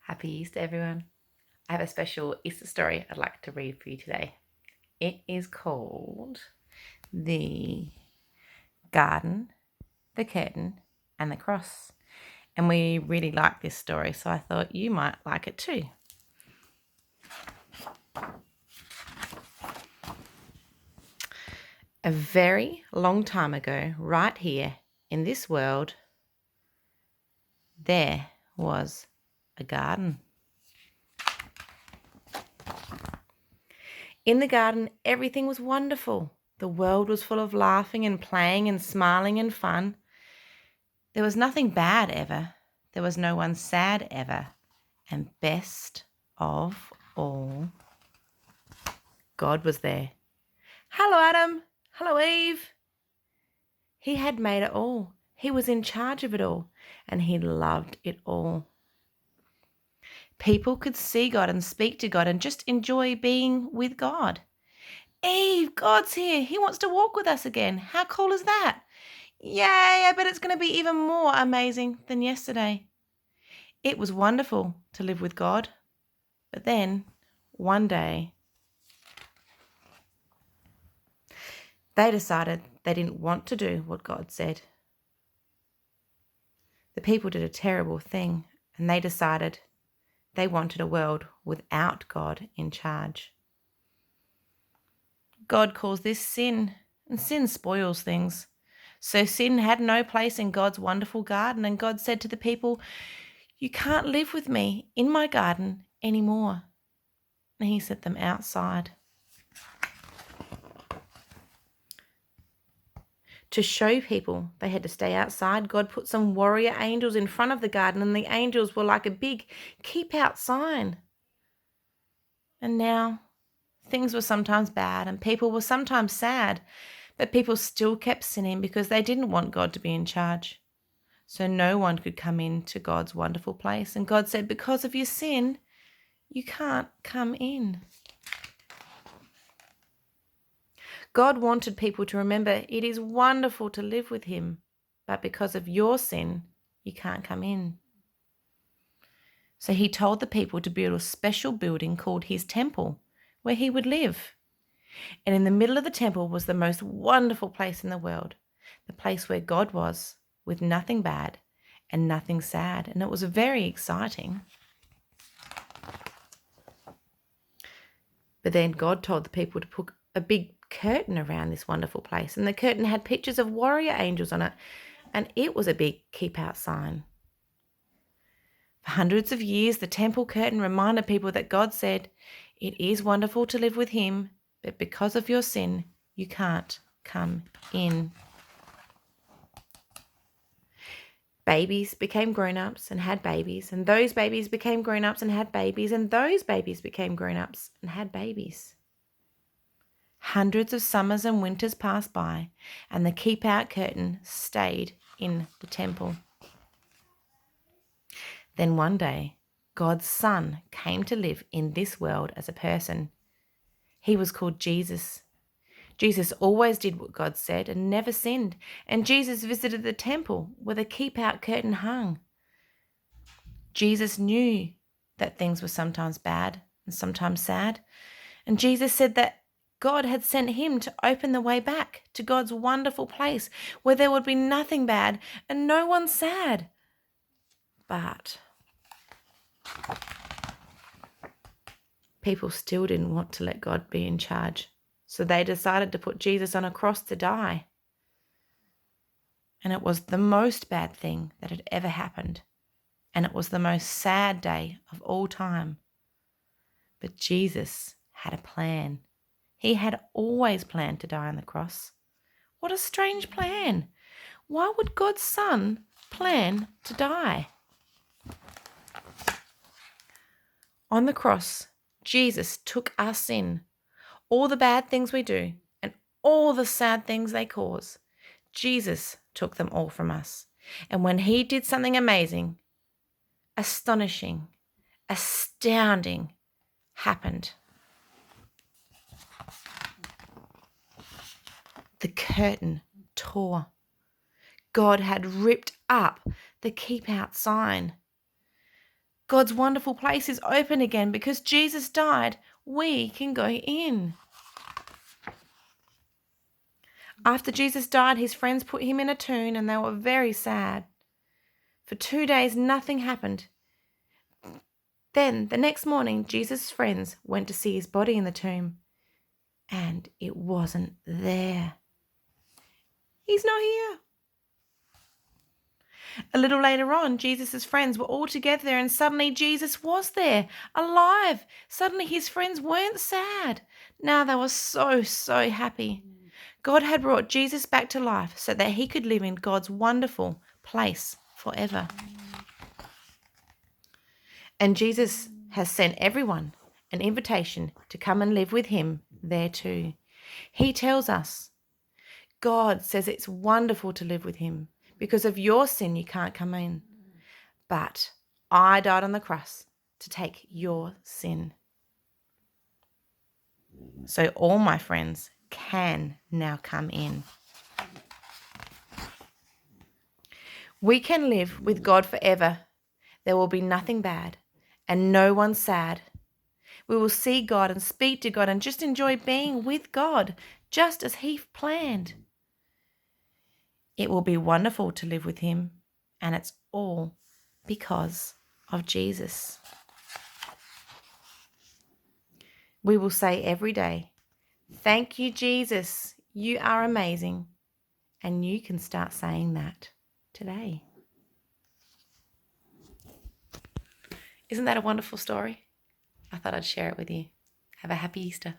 Happy Easter, everyone. I have a special Easter story I'd like to read for you today. It is called The Garden, the Curtain, and the Cross. And we really like this story, so I thought you might like it too. A very long time ago, right here in this world, there was a garden. In the garden, everything was wonderful. The world was full of laughing and playing and smiling and fun. There was nothing bad ever. There was no one sad ever. And best of all, God was there. Hello, Adam. Hello, Eve. He had made it all. He was in charge of it all, and he loved it all. People could see God and speak to God and just enjoy being with God. Eve, God's here. He wants to walk with us again. How cool is that? Yay, I bet it's going to be even more amazing than yesterday. It was wonderful to live with God. But then, one day, they decided they didn't want to do what God said. The people did a terrible thing, and they decided they wanted a world without God in charge. God calls this sin, and sin spoils things. So sin had no place in God's wonderful garden, and God said to the people, "You can't live with me in my garden anymore." And he set them outside. To show people they had to stay outside, God put some warrior angels in front of the garden, and the angels were like a big keep out sign. And now things were sometimes bad and people were sometimes sad, but people still kept sinning because they didn't want God to be in charge. So no one could come into God's wonderful place. And God said, because of your sin, you can't come in. God wanted people to remember it is wonderful to live with him, but because of your sin, you can't come in. So he told the people to build a special building called his temple, where he would live. And in the middle of the temple was the most wonderful place in the world, the place where God was, with nothing bad and nothing sad. And it was very exciting. But then God told the people to put a big curtain around this wonderful place. And the curtain had pictures of warrior angels on it. And it was a big keep out sign. For hundreds of years, the temple curtain reminded people that God said, it is wonderful to live with him, but because of your sin, you can't come in. Babies became grown-ups and had babies, and those babies became grown-ups and had babies, and those babies became grown-ups and had babies. Hundreds of summers and winters passed by, and the keep-out curtain stayed in the temple. Then one day, God's Son came to live in this world as a person. He was called Jesus. Jesus always did what God said and never sinned. And Jesus visited the temple where the keep-out curtain hung. Jesus knew that things were sometimes bad and sometimes sad. And Jesus said that God had sent him to open the way back to God's wonderful place where there would be nothing bad and no one sad. But people still didn't want to let God be in charge. So they decided to put Jesus on a cross to die. And it was the most bad thing that had ever happened. And it was the most sad day of all time. But Jesus had a plan. He had always planned to die on the cross. What a strange plan. Why would God's Son plan to die? On the cross, Jesus took our sin, all the bad things we do, and all the sad things they cause. Jesus took them all from us. And when he did something amazing, astonishing, astounding happened. The curtain tore. God had ripped up the keep out sign. God's wonderful place is open again because Jesus died. We can go in. After Jesus died, his friends put him in a tomb and they were very sad. For 2 days, nothing happened. Then, the next morning, Jesus' friends went to see his body in the tomb, and it wasn't there. He's not here. A little later on, Jesus' friends were all together and suddenly Jesus was there, alive. Suddenly his friends weren't sad. Now they were so happy. God had brought Jesus back to life so that he could live in God's wonderful place forever. And Jesus has sent everyone an invitation to come and live with him there too. He tells us, God says it's wonderful to live with him. Because of your sin, you can't come in. But I died on the cross to take your sin. So all my friends can now come in. We can live with God forever. There will be nothing bad and no one sad. We will see God and speak to God and just enjoy being with God, just as he planned. It will be wonderful to live with him, and it's all because of Jesus. We will say every day, thank you, Jesus. You are amazing. And you can start saying that today. Isn't that a wonderful story? I thought I'd share it with you. Have a happy Easter.